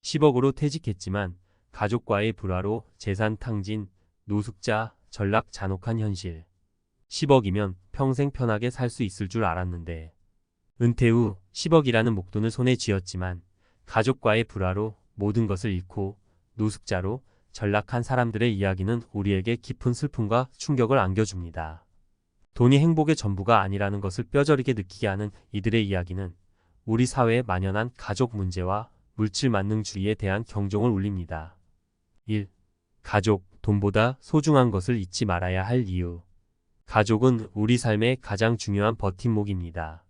10억으로 퇴직했지만 가족과의 불화로 재산 탕진, 노숙자, 전락 잔혹한 현실. 10억이면 평생 편하게 살 수 있을 줄 알았는데 은퇴 후 10억이라는 목돈을 손에 쥐었지만 가족과의 불화로 모든 것을 잃고 노숙자로 전락한 사람들의 이야기는 우리에게 깊은 슬픔과 충격을 안겨줍니다. 돈이 행복의 전부가 아니라는 것을 뼈저리게 느끼게 하는 이들의 이야기는 우리 사회에 만연한 가족 문제와 물질 만능주의에 대한 경종을 울립니다. 1. 가족, 돈보다 소중한 것을 잊지 말아야 할 이유. 가족은 우리 삶의 가장 중요한 버팀목입니다.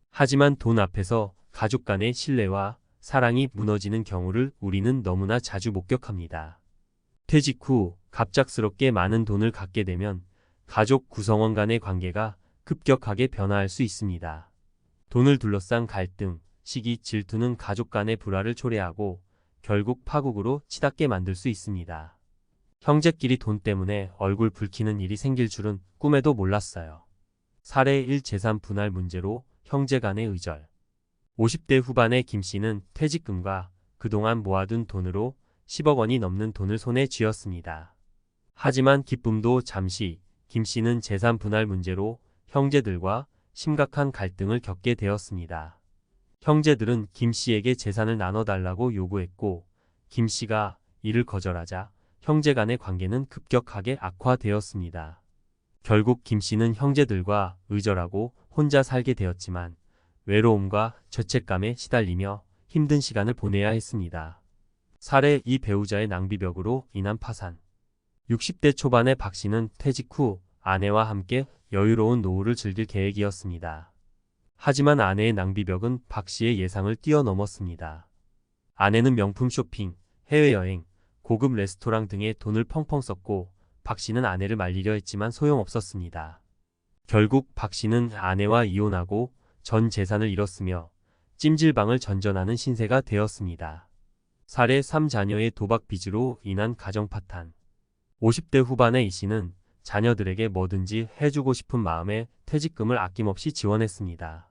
하지만 돈 앞에서 가족 간의 신뢰와 사랑이 무너지는 경우를 우리는 너무나 자주 목격합니다. 퇴직 후 갑작스럽게 많은 돈을 갖게 되면 가족 구성원 간의 관계가 급격하게 변화할 수 있습니다. 돈을 둘러싼 갈등, 시기, 질투는 가족 간의 불화를 초래하고 결국 파국으로 치닫게 만들 수 있습니다. 형제끼리 돈 때문에 얼굴 붉히는 일이 생길 줄은 꿈에도 몰랐어요. 사례 1. 재산 분할 문제로 형제 간의 의절. 50대 후반의 김 씨는 퇴직금과 그동안 모아둔 돈으로 10억 원이 넘는 돈을 손에 쥐었습니다. 하지만 기쁨도 잠시, 김 씨는 재산 분할 문제로 형제들과 심각한 갈등을 겪게 되었습니다. 형제들은 김 씨에게 재산을 나눠달라고 요구했고 김 씨가 이를 거절하자 형제 간의 관계는 급격하게 악화되었습니다. 결국 김 씨는 형제들과 의절하고 혼자 살게 되었지만 외로움과 죄책감에 시달리며 힘든 시간을 보내야 했습니다. 사례 2. 배우자의 낭비벽으로 인한 파산. 60대 초반의 박 씨는 퇴직 후 아내와 함께 여유로운 노후를 즐길 계획이었습니다. 하지만 아내의 낭비벽은 박 씨의 예상을 뛰어넘었습니다. 아내는 명품 쇼핑, 해외여행, 고급 레스토랑 등에 돈을 펑펑 썼고 박 씨는 아내를 말리려 했지만 소용없었습니다. 결국 박 씨는 아내와 이혼하고 전 재산을 잃었으며 찜질방을 전전하는 신세가 되었습니다. 사례 3. 자녀의 도박 빚으로 인한 가정 파탄. 50대 후반의 이 씨는 자녀들에게 뭐든지 해주고 싶은 마음에 퇴직금을 아낌없이 지원했습니다.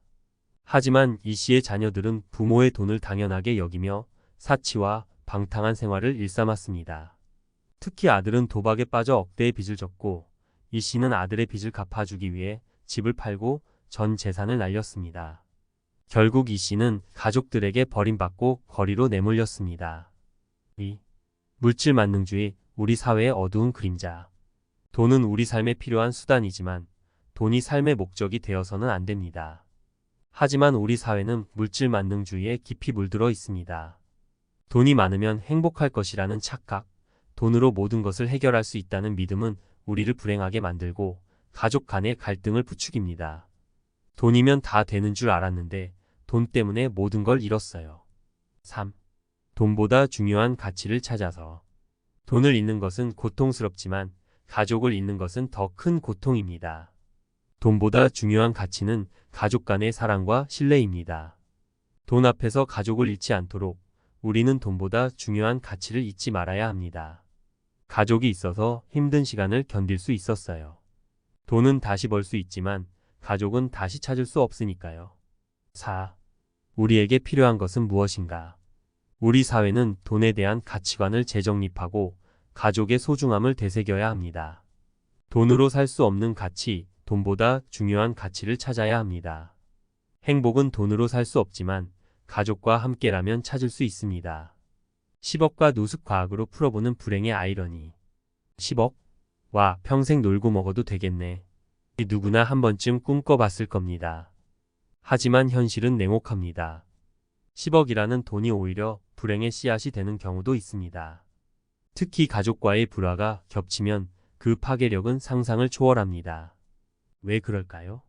하지만 이 씨의 자녀들은 부모의 돈을 당연하게 여기며 사치와 방탕한 생활을 일삼았습니다. 특히 아들은 도박에 빠져 억대의 빚을 졌고 이 씨는 아들의 빚을 갚아주기 위해 집을 팔고 전 재산을 날렸습니다. 결국 이 씨는 가족들에게 버림받고 거리로 내몰렸습니다. 2. 물질 만능주의, 우리 사회의 어두운 그림자. 돈은 우리 삶에 필요한 수단이지만 돈이 삶의 목적이 되어서는 안 됩니다. 하지만 우리 사회는 물질 만능주의에 깊이 물들어 있습니다. 돈이 많으면 행복할 것이라는 착각, 돈으로 모든 것을 해결할 수 있다는 믿음은 우리를 불행하게 만들고 가족 간의 갈등을 부추깁니다. 돈이면 다 되는 줄 알았는데 돈 때문에 모든 걸 잃었어요. 3. 돈보다 중요한 가치를 찾아서. 돈을 잃는 것은 고통스럽지만 가족을 잃는 것은 더 큰 고통입니다. 돈보다 중요한 가치는 가족 간의 사랑과 신뢰입니다. 돈 앞에서 가족을 잃지 않도록 우리는 돈보다 중요한 가치를 잊지 말아야 합니다. 가족이 있어서 힘든 시간을 견딜 수 있었어요. 돈은 다시 벌 수 있지만 가족은 다시 찾을 수 없으니까요. 4. 우리에게 필요한 것은 무엇인가? 우리 사회는 돈에 대한 가치관을 재정립하고 가족의 소중함을 되새겨야 합니다. 돈으로 살 수 없는 가치, 돈보다 중요한 가치를 찾아야 합니다. 행복은 돈으로 살 수 없지만 가족과 함께라면 찾을 수 있습니다. 10억과 노숙 과학으로 풀어보는 불행의 아이러니. 10억? 와, 평생 놀고 먹어도 되겠네. 누구나 한 번쯤 꿈꿔봤을 겁니다. 하지만 현실은 냉혹합니다. 10억이라는 돈이 오히려 불행의 씨앗이 되는 경우도 있습니다. 특히 가족과의 불화가 겹치면 그 파괴력은 상상을 초월합니다. 왜 그럴까요?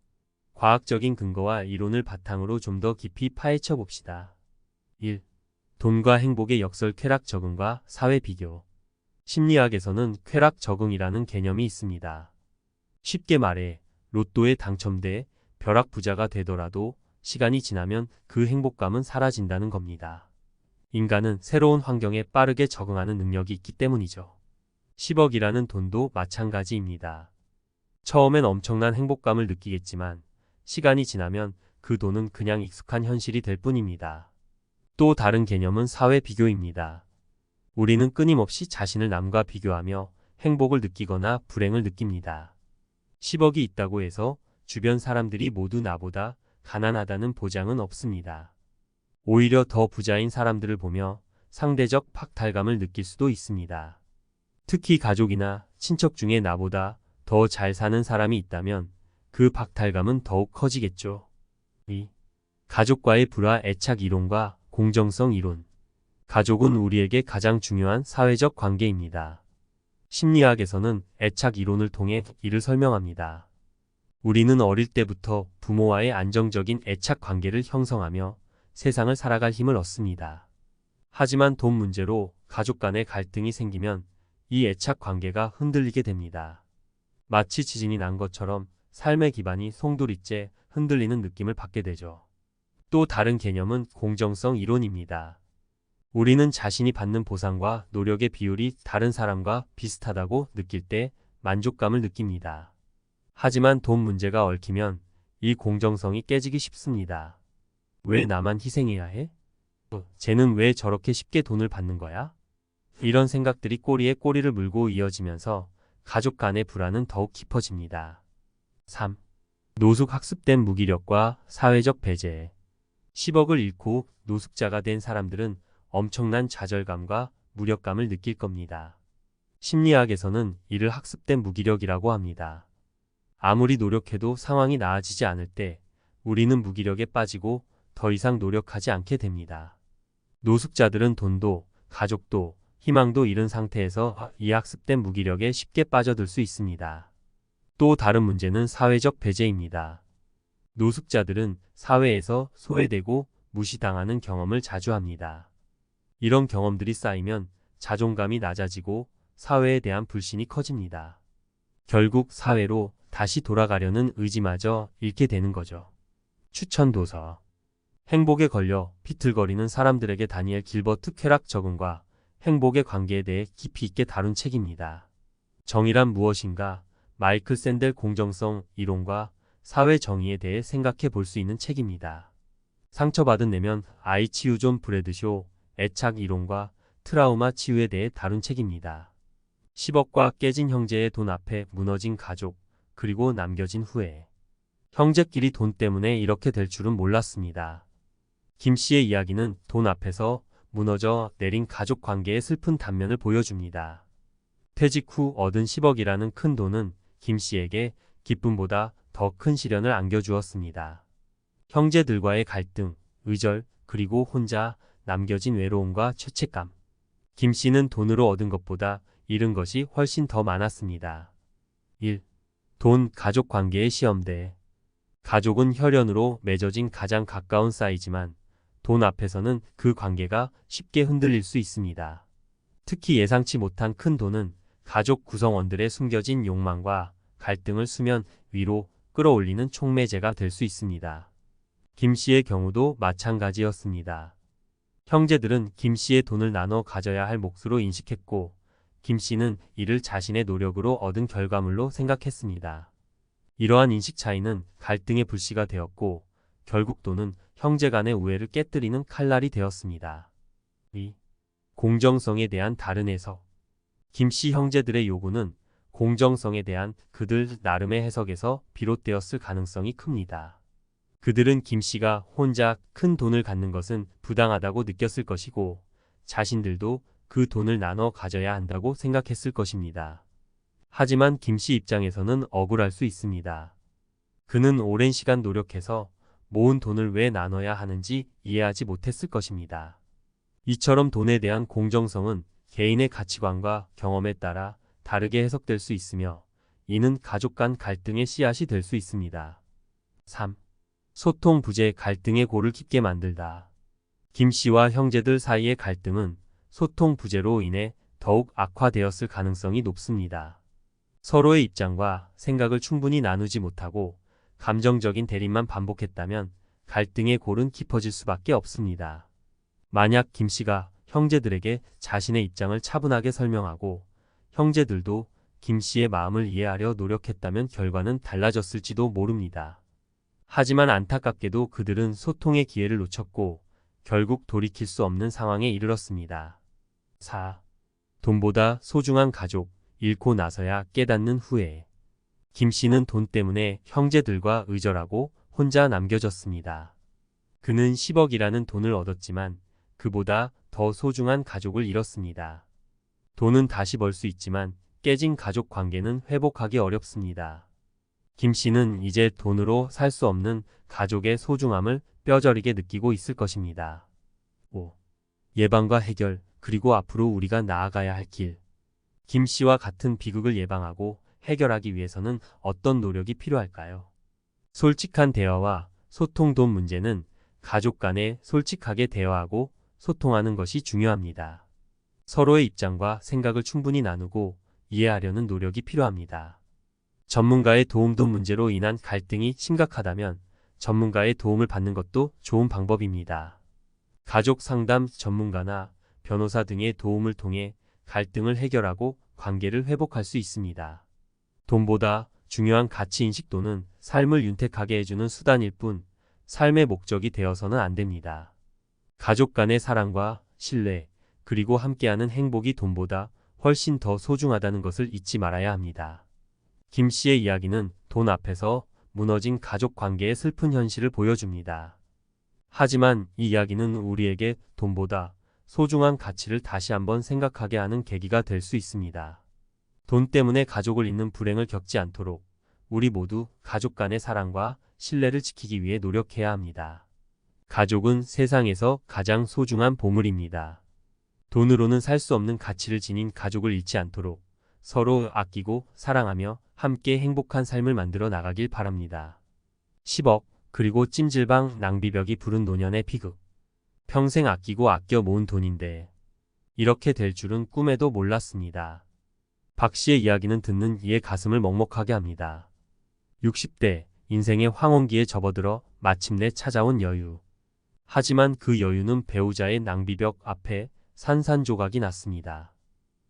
과학적인 근거와 이론을 바탕으로 좀 더 깊이 파헤쳐 봅시다. 1. 돈과 행복의 역설 쾌락 적응과 사회 비교. 심리학에서는 쾌락 적응이라는 개념이 있습니다. 쉽게 말해 로또에 당첨돼 벼락 부자가 되더라도 시간이 지나면 그 행복감은 사라진다는 겁니다. 인간은 새로운 환경에 빠르게 적응하는 능력이 있기 때문이죠. 10억이라는 돈도 마찬가지입니다. 처음엔 엄청난 행복감을 느끼겠지만 시간이 지나면 그 돈은 그냥 익숙한 현실이 될 뿐입니다. 또 다른 개념은 사회 비교입니다. 우리는 끊임없이 자신을 남과 비교하며 행복을 느끼거나 불행을 느낍니다. 10억이 있다고 해서 주변 사람들이 모두 나보다 가난하다는 보장은 없습니다. 오히려 더 부자인 사람들을 보며 상대적 박탈감을 느낄 수도 있습니다. 특히 가족이나 친척 중에 나보다 더 잘 사는 사람이 있다면 그 박탈감은 더욱 커지겠죠. 2. 가족과의 불화 애착 이론과 공정성 이론. 가족은 우리에게 가장 중요한 사회적 관계입니다. 심리학에서는 애착 이론을 통해 이를 설명합니다. 우리는 어릴 때부터 부모와의 안정적인 애착 관계를 형성하며 세상을 살아갈 힘을 얻습니다. 하지만 돈 문제로 가족 간의 갈등이 생기면 이 애착 관계가 흔들리게 됩니다. 마치 지진이 난 것처럼 삶의 기반이 송두리째 흔들리는 느낌을 받게 되죠. 또 다른 개념은 공정성 이론입니다. 우리는 자신이 받는 보상과 노력의 비율이 다른 사람과 비슷하다고 느낄 때 만족감을 느낍니다. 하지만 돈 문제가 얽히면 이 공정성이 깨지기 쉽습니다. 왜 나만 희생해야 해? 쟤는 왜 저렇게 쉽게 돈을 받는 거야? 이런 생각들이 꼬리에 꼬리를 물고 이어지면서 가족 간의 불화는 더욱 깊어집니다. 3. 노숙 학습된 무기력과 사회적 배제. 10억을 잃고 노숙자가 된 사람들은 엄청난 좌절감과 무력감을 느낄 겁니다. 심리학에서는 이를 학습된 무기력이라고 합니다. 아무리 노력해도 상황이 나아지지 않을 때 우리는 무기력에 빠지고 더 이상 노력하지 않게 됩니다. 노숙자들은 돈도 가족도 희망도 잃은 상태에서 이 학습된 무기력에 쉽게 빠져들 수 있습니다. 또 다른 문제는 사회적 배제입니다. 노숙자들은 사회에서 소외되고 무시당하는 경험을 자주 합니다. 이런 경험들이 쌓이면 자존감이 낮아지고 사회에 대한 불신이 커집니다. 결국 사회로 다시 돌아가려는 의지마저 잃게 되는 거죠. 추천 도서. 행복에 걸려 비틀거리는 사람들에게 다니엘 길버트 쾌락 적응과 행복의 관계에 대해 깊이 있게 다룬 책입니다. 정의란 무엇인가? 마이클 샌델 공정성 이론과 사회 정의에 대해 생각해 볼 수 있는 책입니다. 상처받은 내면 아이 치유 존 브래드쇼 애착 이론과 트라우마 치유에 대해 다룬 책입니다. 10억과 깨진 형제의 돈 앞에 무너진 가족, 그리고 남겨진 후회. 형제끼리 돈 때문에 이렇게 될 줄은 몰랐습니다. 김 씨의 이야기는 돈 앞에서 무너져 내린 가족 관계의 슬픈 단면을 보여줍니다. 퇴직 후 얻은 10억이라는 큰 돈은 김 씨에게 기쁨보다 더 큰 시련을 안겨주었습니다. 형제들과의 갈등, 의절, 그리고 혼자 남겨진 외로움과 죄책감. 김 씨는 돈으로 얻은 것보다 잃은 것이 훨씬 더 많았습니다. 1. 돈, 가족 관계의 시험대. 가족은 혈연으로 맺어진 가장 가까운 사이지만 돈 앞에서는 그 관계가 쉽게 흔들릴 수 있습니다. 특히 예상치 못한 큰 돈은 가족 구성원들의 숨겨진 욕망과 갈등을 수면 위로 끌어올리는 촉매제가 될 수 있습니다. 김 씨의 경우도 마찬가지였습니다. 형제들은 김 씨의 돈을 나눠 가져야 할 몫으로 인식했고 김 씨는 이를 자신의 노력으로 얻은 결과물로 생각했습니다. 이러한 인식 차이는 갈등의 불씨가 되었고 결국 돈은 형제 간의 우애를 깨뜨리는 칼날이 되었습니다. 2. 공정성에 대한 다른 해석. 김 씨 형제들의 요구는 공정성에 대한 그들 나름의 해석에서 비롯되었을 가능성이 큽니다. 그들은 김 씨가 혼자 큰 돈을 갖는 것은 부당하다고 느꼈을 것이고 자신들도 그 돈을 나눠 가져야 한다고 생각했을 것입니다. 하지만 김 씨 입장에서는 억울할 수 있습니다. 그는 오랜 시간 노력해서 모은 돈을 왜 나눠야 하는지 이해하지 못했을 것입니다. 이처럼 돈에 대한 공정성은 개인의 가치관과 경험에 따라 다르게 해석될 수 있으며 이는 가족 간 갈등의 씨앗이 될 수 있습니다. 3. 소통 부재 갈등의 골을 깊게 만들다. 김 씨와 형제들 사이의 갈등은 소통 부재로 인해 더욱 악화되었을 가능성이 높습니다. 서로의 입장과 생각을 충분히 나누지 못하고 감정적인 대립만 반복했다면 갈등의 골은 깊어질 수밖에 없습니다. 만약 김 씨가 형제들에게 자신의 입장을 차분하게 설명하고 형제들도 김 씨의 마음을 이해하려 노력했다면 결과는 달라졌을지도 모릅니다. 하지만 안타깝게도 그들은 소통의 기회를 놓쳤고 결국 돌이킬 수 없는 상황에 이르렀습니다. 4. 돈보다 소중한 가족, 잃고 나서야 깨닫는 후회. 김 씨는 돈 때문에 형제들과 의절하고 혼자 남겨졌습니다. 그는 10억이라는 돈을 얻었지만 그보다 더 소중한 가족을 잃었습니다. 돈은 다시 벌 수 있지만 깨진 가족 관계는 회복하기 어렵습니다. 김 씨는 이제 돈으로 살 수 없는 가족의 소중함을 뼈저리게 느끼고 있을 것입니다. 5. 예방과 해결, 그리고 앞으로 우리가 나아가야 할 길. 김 씨와 같은 비극을 예방하고 해결하기 위해서는 어떤 노력이 필요할까요? 솔직한 대화와 소통. 돈 문제는 가족 간에 솔직하게 대화하고 소통하는 것이 중요합니다. 서로의 입장과 생각을 충분히 나누고 이해하려는 노력이 필요합니다. 전문가의 도움. 돈 문제로 인한 갈등이 심각하다면 전문가의 도움을 받는 것도 좋은 방법입니다. 가족 상담 전문가나 변호사 등의 도움을 통해 갈등을 해결하고 관계를 회복할 수 있습니다. 돈보다 중요한 가치인식. 돈은 삶을 윤택하게 해주는 수단일 뿐 삶의 목적이 되어서는 안 됩니다. 가족 간의 사랑과 신뢰, 그리고 함께하는 행복이 돈보다 훨씬 더 소중하다는 것을 잊지 말아야 합니다. 김 씨의 이야기는 돈 앞에서 무너진 가족 관계의 슬픈 현실을 보여줍니다. 하지만 이 이야기는 우리에게 돈보다 소중한 가치를 다시 한번 생각하게 하는 계기가 될 수 있습니다. 돈 때문에 가족을 잃는 불행을 겪지 않도록 우리 모두 가족 간의 사랑과 신뢰를 지키기 위해 노력해야 합니다. 가족은 세상에서 가장 소중한 보물입니다. 돈으로는 살 수 없는 가치를 지닌 가족을 잃지 않도록 서로 아끼고 사랑하며 함께 행복한 삶을 만들어 나가길 바랍니다. 10억, 그리고 찜질방 낭비벽이 부른 노년의 비극. 평생 아끼고 아껴 모은 돈인데 이렇게 될 줄은 꿈에도 몰랐습니다. 박 씨의 이야기는 듣는 이의 가슴을 먹먹하게 합니다. 60대, 인생의 황혼기에 접어들어 마침내 찾아온 여유. 하지만 그 여유는 배우자의 낭비벽 앞에 산산조각이 났습니다.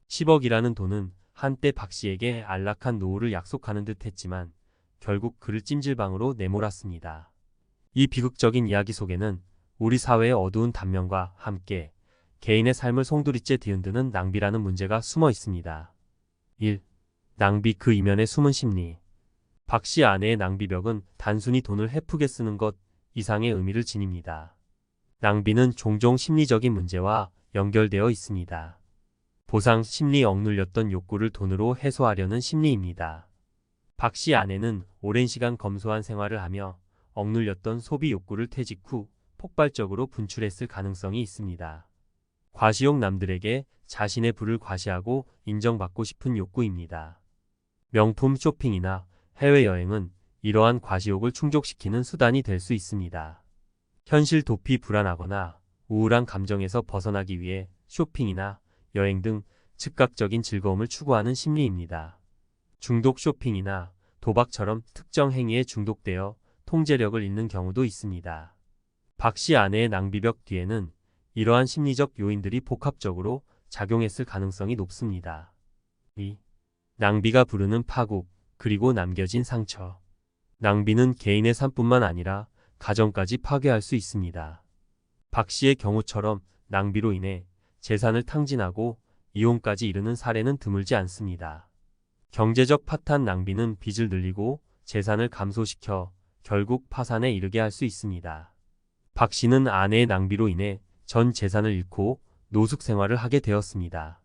10억이라는 돈은 한때 박 씨에게 안락한 노후를 약속하는 듯 했지만 결국 그를 찜질방으로 내몰았습니다. 이 비극적인 이야기 속에는 우리 사회의 어두운 단면과 함께 개인의 삶을 송두리째 뒤흔드는 낭비라는 문제가 숨어 있습니다. 1. 낭비. 그 이면의 숨은 심리. 박 씨 아내의 낭비벽은 단순히 돈을 헤프게 쓰는 것 이상의 의미를 지닙니다. 낭비는 종종 심리적인 문제와 연결되어 있습니다. 보상 심리. 억눌렸던 욕구를 돈으로 해소하려는 심리입니다. 박 씨 아내는 오랜 시간 검소한 생활을 하며 억눌렸던 소비 욕구를 퇴직 후 폭발적으로 분출했을 가능성이 있습니다. 과시욕. 남들에게 자신의 부를 과시하고 인정받고 싶은 욕구입니다. 명품 쇼핑이나 해외여행은 이러한 과시욕을 충족시키는 수단이 될 수 있습니다. 현실. 도피. 불안하거나 우울한 감정에서 벗어나기 위해 쇼핑이나 여행 등 즉각적인 즐거움을 추구하는 심리입니다. 중독. 쇼핑이나 도박처럼 특정 행위에 중독되어 통제력을 잃는 경우도 있습니다. 박 씨 아내의 낭비벽 뒤에는 이러한 심리적 요인들이 복합적으로 작용했을 가능성이 높습니다. 2. 낭비가 부르는 파국, 그리고 남겨진 상처. 낭비는 개인의 삶뿐만 아니라 가정까지 파괴할 수 있습니다. 박 씨의 경우처럼 낭비로 인해 재산을 탕진하고 이혼까지 이르는 사례는 드물지 않습니다. 경제적 파탄. 낭비는 빚을 늘리고 재산을 감소시켜 결국 파산에 이르게 할 수 있습니다. 박 씨는 아내의 낭비로 인해 전 재산을 잃고 노숙 생활을 하게 되었습니다.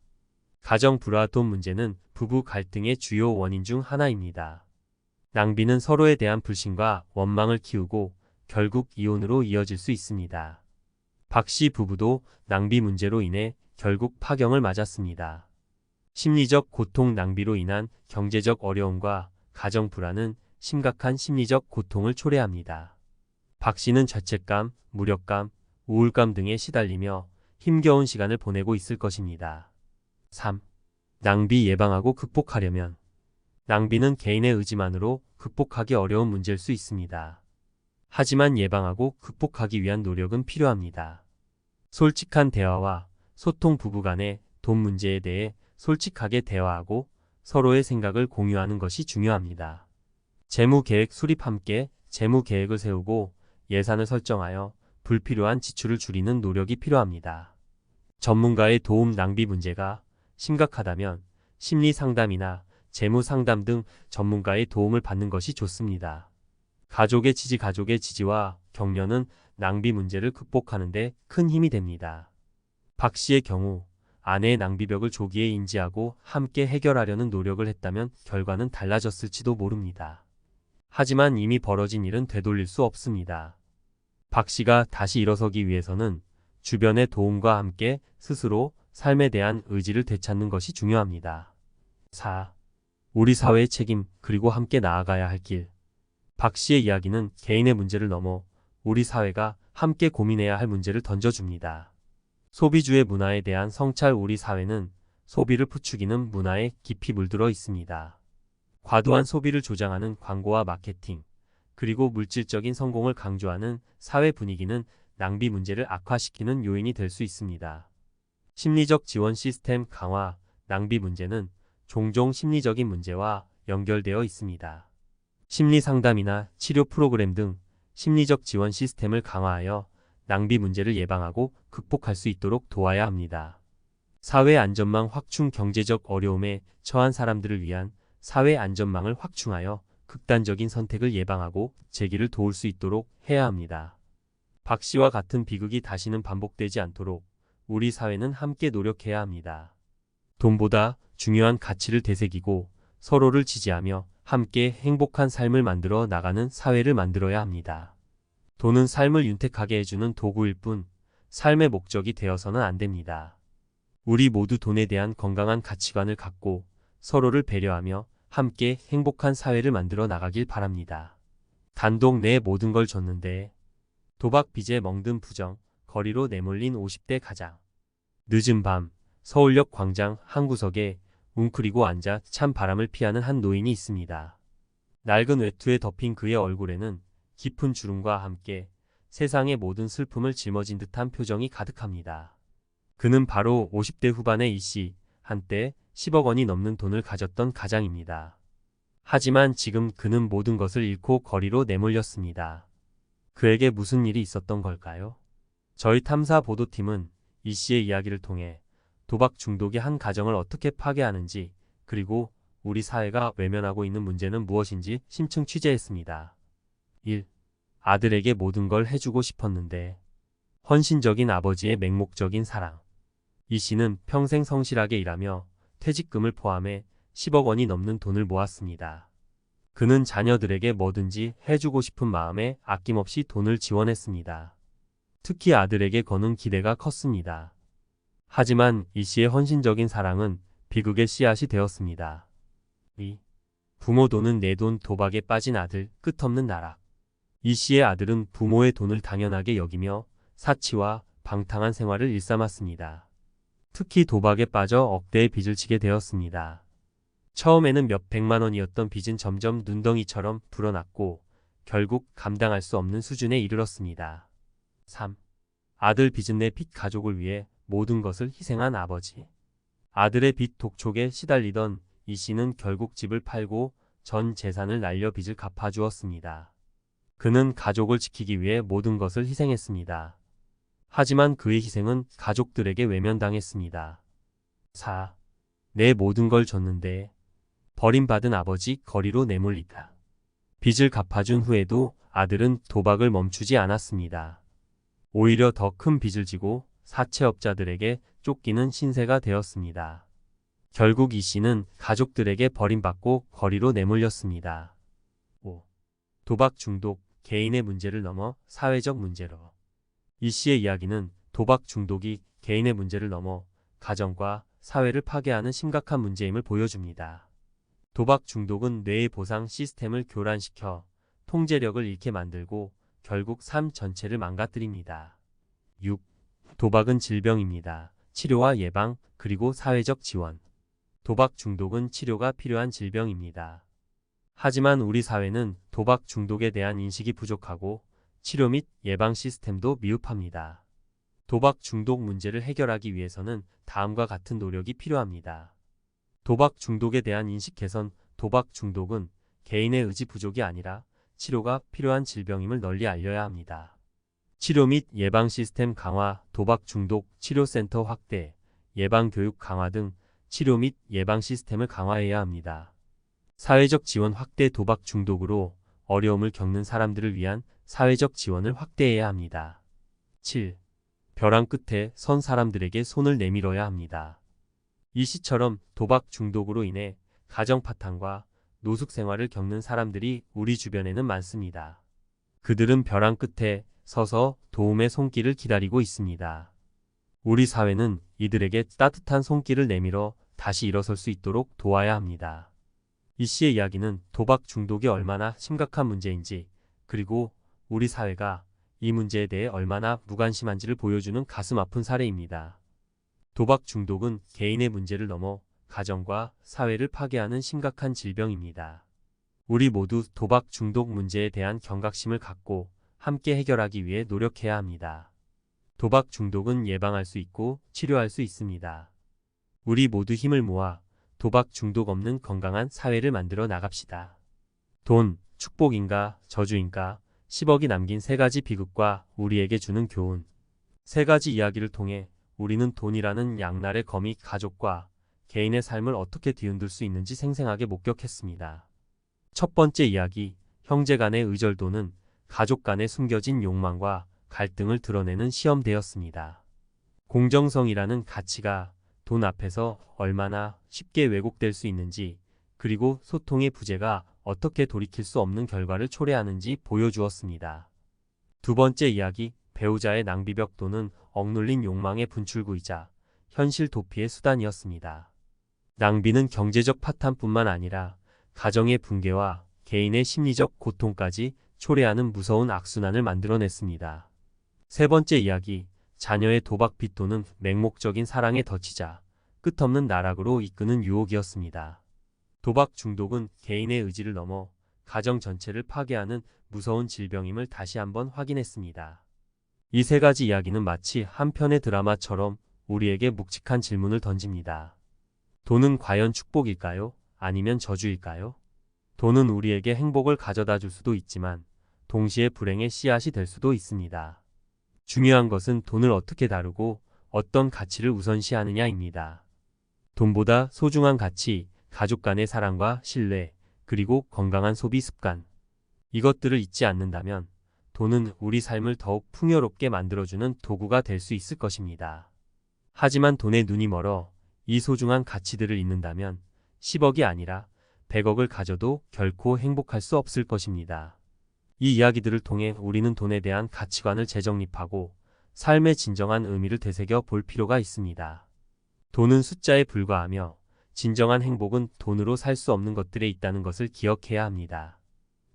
가정 불화. 돈 문제는 부부 갈등의 주요 원인 중 하나입니다. 낭비는 서로에 대한 불신과 원망을 키우고 결국 이혼으로 이어질 수 있습니다. 박 씨 부부도 낭비 문제로 인해 결국 파경을 맞았습니다. 심리적 고통. 낭비로 인한 경제적 어려움과 가정 불화는 심각한 심리적 고통을 초래합니다. 박 씨는 죄책감, 무력감, 우울감 등에 시달리며 힘겨운 시간을 보내고 있을 것입니다. 3. 낭비 예방하고 극복하려면. 낭비는 개인의 의지만으로 극복하기 어려운 문제일 수 있습니다. 하지만 예방하고 극복하기 위한 노력은 필요합니다. 솔직한 대화와 소통. 부부간의 돈 문제에 대해 솔직하게 대화하고 서로의 생각을 공유하는 것이 중요합니다. 재무 계획 수립. 함께 재무 계획을 세우고 예산을 설정하여 불필요한 지출을 줄이는 노력이 필요합니다. 전문가의 도움 낭비 문제가 심각하다면 심리 상담이나 재무 상담 등 전문가의 도움을 받는 것이 좋습니다. 가족의 지지와 격려는 낭비 문제를 극복하는 데 큰 힘이 됩니다. 박 씨의 경우 아내의 낭비벽을 조기에 인지하고 함께 해결하려는 노력을 했다면 결과는 달라졌을지도 모릅니다. 하지만 이미 벌어진 일은 되돌릴 수 없습니다. 박 씨가 다시 일어서기 위해서는 주변의 도움과 함께 스스로 삶에 대한 의지를 되찾는 것이 중요합니다. 4. 우리 사회의 책임 그리고 함께 나아가야 할 길. 박 씨의 이야기는 개인의 문제를 넘어 우리 사회가 함께 고민해야 할 문제를 던져줍니다. 소비주의 문화에 대한 성찰. 우리 사회는 소비를 부추기는 문화에 깊이 물들어 있습니다. 과도한 소비를 조장하는 광고와 마케팅, 그리고 물질적인 성공을 강조하는 사회 분위기는 낭비 문제를 악화시키는 요인이 될 수 있습니다. 심리적 지원 시스템 강화. 낭비 문제는 종종 심리적인 문제와 연결되어 있습니다. 심리 상담이나 치료 프로그램 등 심리적 지원 시스템을 강화하여 낭비 문제를 예방하고 극복할 수 있도록 도와야 합니다. 사회 안전망 확충. 경제적 어려움에 처한 사람들을 위한 사회 안전망을 확충하여 극단적인 선택을 예방하고 재기를 도울 수 있도록 해야 합니다. 박 씨와 같은 비극이 다시는 반복되지 않도록 우리 사회는 함께 노력해야 합니다. 돈보다 중요한 가치를 되새기고 서로를 지지하며 함께 행복한 삶을 만들어 나가는 사회를 만들어야 합니다. 돈은 삶을 윤택하게 해주는 도구일 뿐 삶의 목적이 되어서는 안 됩니다. 우리 모두 돈에 대한 건강한 가치관을 갖고 서로를 배려하며 함께 행복한 사회를 만들어 나가길 바랍니다. 단독 내 모든 걸 줬는데 도박 빚에 멍든 부정, 거리로 내몰린 50대 가장. 늦은 밤 서울역 광장 한 구석에 웅크리고 앉아 찬 바람을 피하는 한 노인이 있습니다. 낡은 외투에 덮인 그의 얼굴에는 깊은 주름과 함께 세상의 모든 슬픔을 짊어진 듯한 표정이 가득합니다. 그는 바로 50대 후반의 이 씨, 한때 10억 원이 넘는 돈을 가졌던 가장입니다. 하지만 지금 그는 모든 것을 잃고 거리로 내몰렸습니다. 그에게 무슨 일이 있었던 걸까요? 저희 탐사 보도팀은 이 씨의 이야기를 통해 도박 중독이 한 가정을 어떻게 파괴하는지, 그리고 우리 사회가 외면하고 있는 문제는 무엇인지 심층 취재했습니다. 1. 아들에게 모든 걸 해주고 싶었는데. 헌신적인 아버지의 맹목적인 사랑. 이 씨는 평생 성실하게 일하며 퇴직금을 포함해 10억 원이 넘는 돈을 모았습니다. 그는 자녀들에게 뭐든지 해주고 싶은 마음에 아낌없이 돈을 지원했습니다. 특히 아들에게 거는 기대가 컸습니다. 하지만 이 씨의 헌신적인 사랑은 비극의 씨앗이 되었습니다. 2. 부모 돈은 내 돈. 도박에 빠진 아들. 끝없는 나락. 이 씨의 아들은 부모의 돈을 당연하게 여기며 사치와 방탕한 생활을 일삼았습니다. 특히 도박에 빠져 억대의 빚을 지게 되었습니다. 처음에는 몇 백만 원이었던 빚은 점점 눈덩이처럼 불어났고 결국 감당할 수 없는 수준에 이르렀습니다. 3. 아들 빚은 내 빚. 가족을 위해 모든 것을 희생한 아버지. 아들의 빚 독촉에 시달리던 이 씨는 결국 집을 팔고 전 재산을 날려 빚을 갚아주었습니다. 그는 가족을 지키기 위해 모든 것을 희생했습니다. 하지만 그의 희생은 가족들에게 외면당했습니다. 4. 내 모든 걸 줬는데. 버림받은 아버지. 거리로 내몰리다. 빚을 갚아준 후에도 아들은 도박을 멈추지 않았습니다. 오히려 더 큰 빚을 지고 사채업자들에게 쫓기는 신세가 되었습니다. 결국 이 씨는 가족들에게 버림받고 거리로 내몰렸습니다. 5. 도박 중독. 개인의 문제를 넘어 사회적 문제로. 이 씨의 이야기는 도박 중독이 개인의 문제를 넘어 가정과 사회를 파괴하는 심각한 문제임을 보여줍니다. 도박 중독은 뇌의 보상 시스템을 교란시켜 통제력을 잃게 만들고 결국 삶 전체를 망가뜨립니다. 6. 도박은 질병입니다. 치료와 예방, 그리고 사회적 지원. 도박 중독은 치료가 필요한 질병입니다. 하지만 우리 사회는 도박 중독에 대한 인식이 부족하고 치료 및 예방 시스템도 미흡합니다. 도박 중독 문제를 해결하기 위해서는 다음과 같은 노력이 필요합니다. 도박 중독에 대한 인식 개선. 도박 중독은 개인의 의지 부족이 아니라 치료가 필요한 질병임을 널리 알려야 합니다. 치료 및 예방 시스템 강화, 도박 중독 치료센터 확대, 예방 교육 강화 등 치료 및 예방 시스템을 강화해야 합니다. 사회적 지원 확대, 도박 중독으로 어려움을 겪는 사람들을 위한 사회적 지원을 확대해야 합니다. 7. 벼랑 끝에 선 사람들에게 손을 내밀어야 합니다. 이 시처럼 도박 중독으로 인해 가정 파탄과 노숙 생활을 겪는 사람들이 우리 주변에는 많습니다. 그들은 벼랑 끝에 서서 도움의 손길을 기다리고 있습니다. 우리 사회는 이들에게 따뜻한 손길을 내밀어 다시 일어설 수 있도록 도와야 합니다. 이 시의 이야기는 도박 중독이 얼마나 심각한 문제인지, 그리고 우리 사회가 이 문제에 대해 얼마나 무관심한지를 보여주는 가슴 아픈 사례입니다. 도박 중독은 개인의 문제를 넘어 가정과 사회를 파괴하는 심각한 질병입니다. 우리 모두 도박 중독 문제에 대한 경각심을 갖고 함께 해결하기 위해 노력해야 합니다. 도박 중독은 예방할 수 있고 치료할 수 있습니다. 우리 모두 힘을 모아 도박 중독 없는 건강한 사회를 만들어 나갑시다. 돈, 축복인가, 저주인가, 10억이 남긴 3가지 비극과 우리에게 주는 교훈. 3가지 이야기를 통해 우리는 돈이라는 양날의 검이 가족과 개인의 삶을 어떻게 뒤흔들 수 있는지 생생하게 목격했습니다. 첫 번째 이야기, 형제 간의 의절도는 가족 간의 숨겨진 욕망과 갈등을 드러내는 시험대였습니다. 공정성이라는 가치가 돈 앞에서 얼마나 쉽게 왜곡될 수 있는지, 그리고 소통의 부재가 어떻게 돌이킬 수 없는 결과를 초래하는지 보여주었습니다. 두 번째 이야기, 배우자의 낭비벽도는 억눌린 욕망의 분출구이자 현실 도피의 수단이었습니다. 낭비는 경제적 파탄뿐만 아니라 가정의 붕괴와 개인의 심리적 고통까지 초래하는 무서운 악순환을 만들어냈습니다. 세 번째 이야기, 자녀의 도박 빚도는 맹목적인 사랑에 덧치자 끝없는 나락으로 이끄는 유혹이었습니다. 도박 중독은 개인의 의지를 넘어 가정 전체를 파괴하는 무서운 질병임을 다시 한번 확인했습니다. 이 3가지 이야기는 마치 한 편의 드라마처럼 우리에게 묵직한 질문을 던집니다. 돈은 과연 축복일까요? 아니면 저주일까요? 돈은 우리에게 행복을 가져다 줄 수도 있지만 동시에 불행의 씨앗이 될 수도 있습니다. 중요한 것은 돈을 어떻게 다루고 어떤 가치를 우선시하느냐입니다. 돈보다 소중한 가치, 가족 간의 사랑과 신뢰, 그리고 건강한 소비 습관. 이것들을 잊지 않는다면 돈은 우리 삶을 더욱 풍요롭게 만들어주는 도구가 될 수 있을 것입니다. 하지만 돈에 눈이 멀어 이 소중한 가치들을 잊는다면 10억이 아니라 100억을 가져도 결코 행복할 수 없을 것입니다. 이 이야기들을 통해 우리는 돈에 대한 가치관을 재정립하고 삶의 진정한 의미를 되새겨 볼 필요가 있습니다. 돈은 숫자에 불과하며 진정한 행복은 돈으로 살 수 없는 것들에 있다는 것을 기억해야 합니다.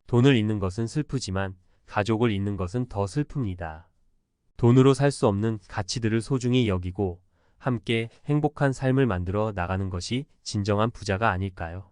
돈을 잃는 것은 슬프지만 가족을 잃는 것은 더 슬픕니다. 돈으로 살 수 없는 가치들을 소중히 여기고 함께 행복한 삶을 만들어 나가는 것이 진정한 부자가 아닐까요?